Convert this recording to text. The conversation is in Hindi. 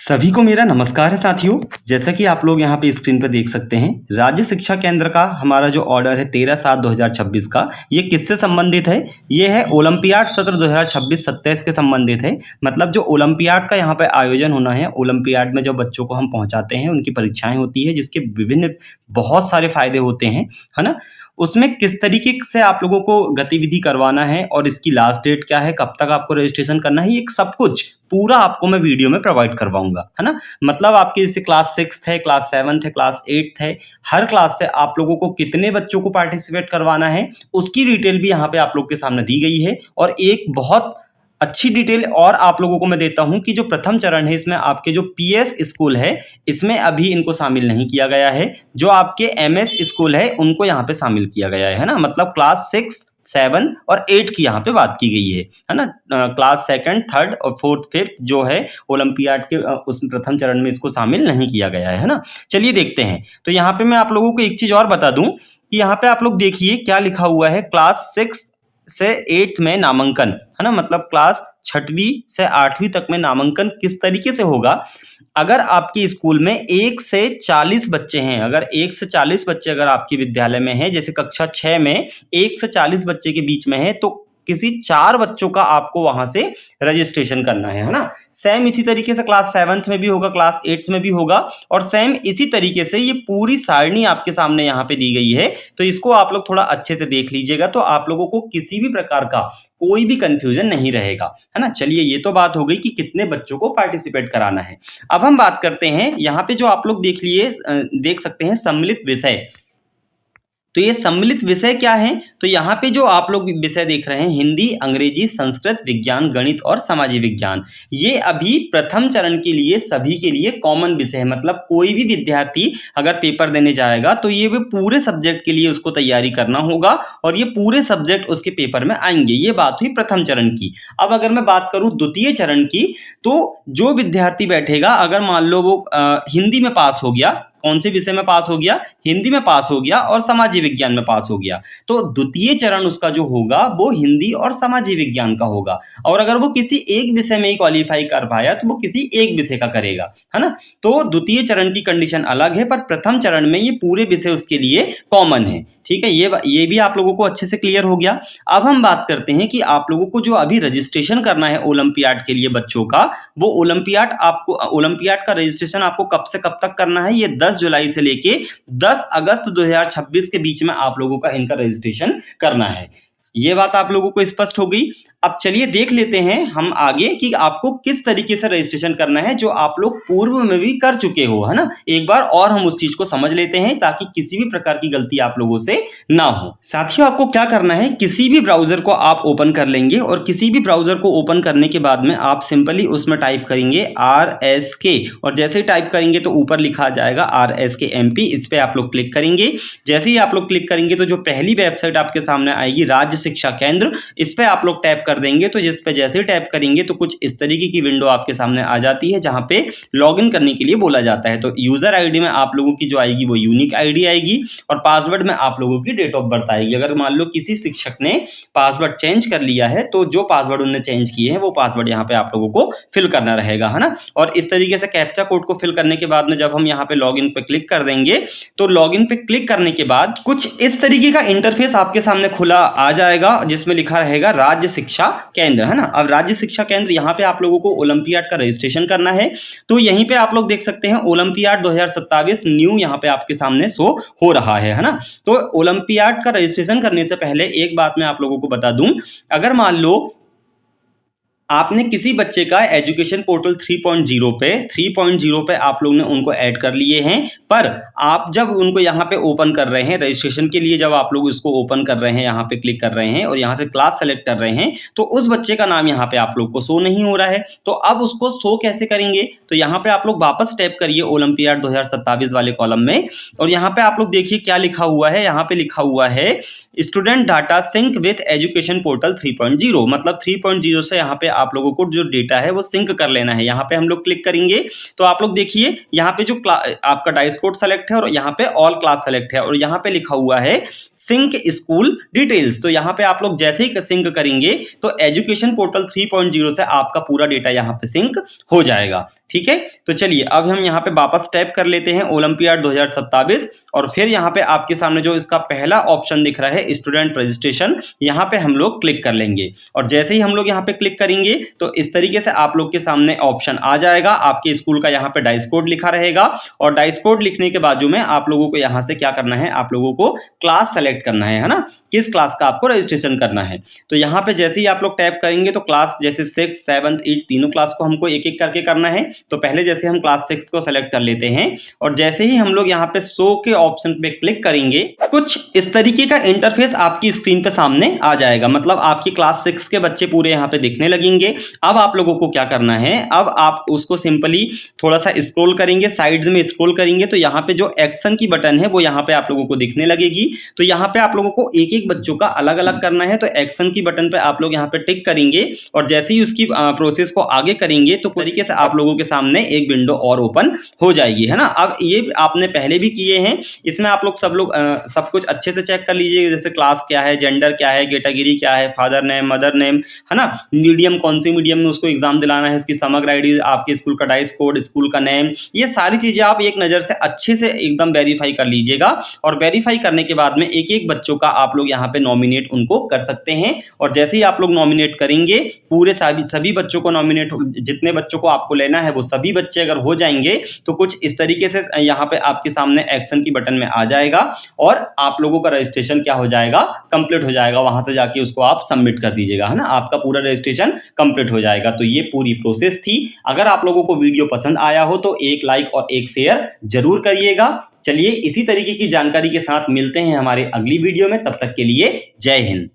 सभी को मेरा नमस्कार है साथियों। जैसा कि आप लोग यहाँ पे स्क्रीन पर देख सकते हैं, राज्य शिक्षा केंद्र का हमारा जो ऑर्डर है 13/7/2026 का, ये किससे संबंधित है? ये है ओलंपियाड सत्र 2026-27 के संबंधित है। मतलब जो ओलंपियाड का यहाँ पे आयोजन होना है, ओलंपियाड में जो बच्चों को हम पहुँचाते हैं, उनकी परीक्षाएं होती है, जिसके विभिन्न बहुत सारे फायदे होते हैं, है ना? उसमें किस तरीके से आप लोगों को गतिविधि करवाना है और इसकी लास्ट डेट क्या है, कब तक आपको रजिस्ट्रेशन करना है, ये सब कुछ पूरा आपको मैं वीडियो में प्रोवाइड करवाऊंगा, है ना? मतलब आपकी जैसे क्लास 6th है, क्लास 7th है, क्लास 8th है, हर क्लास से आप लोगों को कितने बच्चों को पार्टिसिपेट करवाना है, उसकी डिटेल भी यहाँ पे आप लोग के सामने दी गई है। और एक बहुत अच्छी डिटेल और आप लोगों को मैं देता हूं कि जो प्रथम चरण है, इसमें आपके जो पीएस स्कूल है, इसमें अभी इनको शामिल नहीं किया गया है। जो आपके एमएस स्कूल है, उनको यहाँ पे शामिल किया गया है ना? मतलब क्लास 6, 7 और 8 की यहाँ पे बात की गई है ना? क्लास 2nd, 3rd और 4th, 5th जो है ओलंपियाड के उस प्रथम चरण में इसको शामिल नहीं किया गया है ना? चलिए देखते हैं। तो यहाँ पे मैं आप लोगों को एक चीज और बता दूं कि यहाँ पे आप लोग देखिए क्या लिखा हुआ है। क्लास 6 से 8th में नामांकन, है ना? मतलब क्लास 6वीं से 8वीं तक में नामांकन किस तरीके से होगा? अगर आपकी स्कूल में 1 से 40 बच्चे हैं, अगर 1 से 40 बच्चे अगर आपके विद्यालय में हैं, जैसे कक्षा 6 में 1 से 40 बच्चे के बीच में है, तो किसी 4 बच्चों का आपको वहां से रजिस्ट्रेशन करना है ना? सेम इसी तरीके से क्लास 7th में भी होगा, क्लास 8th में भी होगा, और सेम इसी तरीके से ये पूरी सारणी आपके सामने यहाँ पे दी गई है। तो इसको आप लोग थोड़ा अच्छे से देख लीजिएगा, तो आप लोगों को किसी भी प्रकार का कोई भी कंफ्यूजन नहीं रहेगा, है ना? चलिए, ये तो बात हो गई कि कितने बच्चों को पार्टिसिपेट कराना है। अब हम बात करते हैं यहाँ पे जो आप लोग देख सकते हैं सम्मिलित विषय। तो ये सम्मिलित विषय क्या है? तो यहाँ पे जो आप लोग विषय देख रहे हैं, हिंदी, अंग्रेजी, संस्कृत, विज्ञान, गणित और समाजी विज्ञान, ये अभी प्रथम चरण के लिए सभी के लिए कॉमन विषय है। मतलब कोई भी विद्यार्थी अगर पेपर देने जाएगा तो ये वो पूरे सब्जेक्ट के लिए उसको तैयारी करना होगा और ये पूरे सब्जेक्ट उसके पेपर में आएंगे। ये बात हुई प्रथम चरण की। अब अगर मैं बात करूं द्वितीय चरण की, तो जो विद्यार्थी बैठेगा, अगर मान लो वो हिंदी में पास हो गया, कौन से विषय में पास हो गया? हिंदी में पास हो गया और समाजी विज्ञान में पास हो गया, तो द्वितीय चरण उसका जो होगा वो हिंदी और समाजी विज्ञान का होगा। और अगर वो किसी एक विषय में ही क्वालिफाई कर पाया तो वो किसी एक विषय का करेगा, है ना? तो द्वितीय चरण की कंडीशन अलग है, पर प्रथम चरण में ये पूरे विषय उसके लिए कॉमन है। ठीक है, ये भी आप लोगों को अच्छे से क्लियर हो गया। अब हम बात करते हैं कि आप लोगों को जो अभी रजिस्ट्रेशन करना है ओलंपियाड के लिए बच्चों का, वो ओलंपियाड का रजिस्ट्रेशन आपको कब से कब तक करना है? ये 10 जुलाई से लेके 10 अगस्त 2026 के बीच में आप लोगों का इनका रजिस्ट्रेशन करना है। ये बात आप लोगों को स्पष्ट हो गई। अब चलिए देख लेते हैं हम आगे कि आपको किस तरीके से रजिस्ट्रेशन करना है, जो आप लोग पूर्व में भी कर चुके हो, है ना? एक बार और हम उस चीज को समझ लेते हैं ताकि किसी भी प्रकार की गलती आप लोगों से ना हो। साथियों, आपको क्या करना है, किसी भी ब्राउजर को आप ओपन कर लेंगे और किसी भी ब्राउजर को ओपन करने के बाद में आप सिंपली उसमें टाइप करेंगे RSK, और जैसे ही टाइप करेंगे तो ऊपर लिखा जाएगा RSK MP। इस पे आप लोग क्लिक करेंगे। जैसे ही आप लोग क्लिक करेंगे तो जो पहली वेबसाइट आपके सामने आएगी, राज्य शिक्षा केंद्र, इस पे आप लोग टैप कर देंगे। तो जिस पे जैसे ही टैप करेंगे तो कुछ इस तरीके की विंडो आपके सामने आ जाती है, जहां पे लॉगिन करने के लिए बोला जाता है। तो यूजर आईडी में आप लोगों की जो आएगी वो यूनिक आईडी आएगी, और पासवर्ड में आप लोगों की डेट ऑफ बर्थ आएगी। अगर मान लो किसी शिक्षक ने पासवर्ड चेंज कर लिया है, तो जो पासवर्ड उन्होंने चेंज किए हैं वो पासवर्ड यहाँ पे आप लोगों को फिल करना रहेगा, है ना? और इस तरीके से कैप्चा कोड को फिल करने के बाद में जब हम यहाँ पे लॉगिन पे क्लिक कर देंगे, तो लॉगिन पे क्लिक करने के बाद कुछ इस तरीके का इंटरफेस आपके सामने खुला आ जाएगा, जिसमें लिखा रहेगा राज्य शिक्षा केंद्र, है ना? अब राज्य शिक्षा केंद्र, यहाँ पे आप लोगों को ओलंपियाड का रजिस्ट्रेशन करना है। तो यहीं पे आप लोग देख सकते हैं ओलंपियाड 2027 न्यू यहाँ पे आपके सामने शो हो रहा है ना? तो ओलंपियाड का रजिस्ट्रेशन करने से पहले एक बात मैं आप लोगों को बता दूं, अगर मान लो आपने किसी बच्चे का एजुकेशन पोर्टल 3.0 पे आप लोग ने उनको ऐड कर लिए हैं, पर आप जब उनको यहाँ पे ओपन कर रहे हैं रजिस्ट्रेशन के लिए, जब आप लोग इसको ओपन कर रहे हैं, यहाँ पे क्लिक कर रहे हैं और यहाँ से क्लास सेलेक्ट कर रहे हैं, तो उस बच्चे का नाम यहाँ पे आप लोग को शो नहीं हो रहा है। तो अब उसको शो कैसे करेंगे? तो यहाँ पे आप लोग वापस टैप करिए ओलंपियाड 2027 वाले कॉलम में, और यहाँ पे आप लोग देखिए क्या लिखा हुआ है। यहाँ पे लिखा हुआ है student data sync with education portal 3.0। मतलब 3.0 से यहाँ पे आप लोगों को जो डेटा है वो सिंक कर लेना है। यहाँ पे हम लोग क्लिक करेंगे तो आप लोग देखिए यहाँ पे जो आपका डाइस कोड सेलेक्ट है और यहाँ पे ऑल क्लास सेलेक्ट है और यहाँ पे लिखा हुआ है सिंक स्कूल डिटेल्स। तो यहाँ पे आप लोग जैसे ही सिंक करेंगे तो एजुकेशन पोर्टल 3.0 से आपका पूरा डेटा यहाँ पे सिंक हो जाएगा। ठीक है, तो चलिए अब हम यहाँ पे वापस टैप कर लेते हैं ओलंपियाड 2027 और फिर यहाँ पे आपके सामने जो इसका पहला ऑप्शन दिख रहा है स्टूडेंट रजिस्ट्रेशन, यहाँ पे हम लोग क्लिक कर लेंगे और जैसे ही हम लोग यहाँ पे क्लिक करेंगे तो इस तरीके से आप लोग के सामने ऑप्शन आ जाएगा। आपके स्कूल का यहाँ पे डाइस कोड लिखा रहेगा और डाइस कोड लिखने के बाजू में आप लोगों को यहाँ से क्या करना है, आप लोगों को क्लास सेलेक्ट करना है ना, किस क्लास का आपको रजिस्ट्रेशन करना है। तो यहाँ पे जैसे ही आप लोग टैप करेंगे तो क्लास जैसे 6, 7, 8 तीनों क्लास को हमको एक एक करके करना है। तो पहले जैसे हम क्लास 6 को सेलेक्ट कर लेते हैं और जैसे ही हम लोग यहाँ पे शो के ऑप्शन पे क्लिक करेंगे कुछ इस तरीके का इंटरफेस आपकी स्क्रीन पे सामने आ जाएगा। मतलब आपकी क्लास 6 के बच्चे पूरे यहाँ पे दिखने लगेंगे। अब आप लोगों को क्या करना है, अब आप उसको सिंपली थोड़ा सा स्क्रॉल करेंगे, साइड्स में स्क्रॉल करेंगे तो यहाँ पे जो एक्शन की बटन है वो यहाँ पे आप लोगों को दिखने लगेगी। तो यहाँ पे आप लोगों को एक एक बच्चों का अलग अलग करना है। तो एक्शन की बटन पे आप लोग यहाँ पे टिक करेंगे और जैसे ही उसकी प्रोसेस को आगे करेंगे तो तरीके से आप लोगों के सामने एक विंडो और ओपन हो जाएगी, है ना। अब ये आपने पहले भी किए हैं, इसमें आप लोग सब कुछ अच्छे से चेक कर लीजिए, जैसे क्लास क्या है, जेंडर क्या है, कैटेगरी क्या है, फादर नेम, मदर नेम, है ना, मीडियम कौन सी मीडियम में उसको एग्जाम दिलाना है, उसकी समग्र आईडी, आपके स्कूल का डाइस कोड, स्कूल का नेम, ये सारी चीजें आप एक नजर से अच्छे से एकदम वेरीफाई कर लीजिएगा। और वेरीफाई करने के बाद में एक एक बच्चों का आप लोग यहाँ पे नॉमिनेट उनको कर सकते हैं और जैसे ही आप लोग नॉमिनेट करेंगे पूरे सभी बच्चों को नॉमिनेट, जितने बच्चों को आपको लेना है वो सभी बच्चे अगर हो जाएंगे तो कुछ इस तरीके से यहाँ पे आपके सामने एक्शन की बटन में आ जाएगा और आप लोगों का रजिस्ट्रेशन क्या हो जाएगा, कंप्लीट हो जाएगा। वहां से जाके उसको आप सबमिट कर दीजिएगा, है ना, आपका पूरा रजिस्ट्रेशन कंप्लीट हो जाएगा। तो ये पूरी प्रोसेस थी। अगर आप लोगों को वीडियो पसंद आया हो तो एक लाइक और एक शेयर जरूर करिएगा। चलिए इसी तरीके की जानकारी के साथ मिलते हैं हमारे अगली वीडियो में, तब तक के लिए जय हिंद।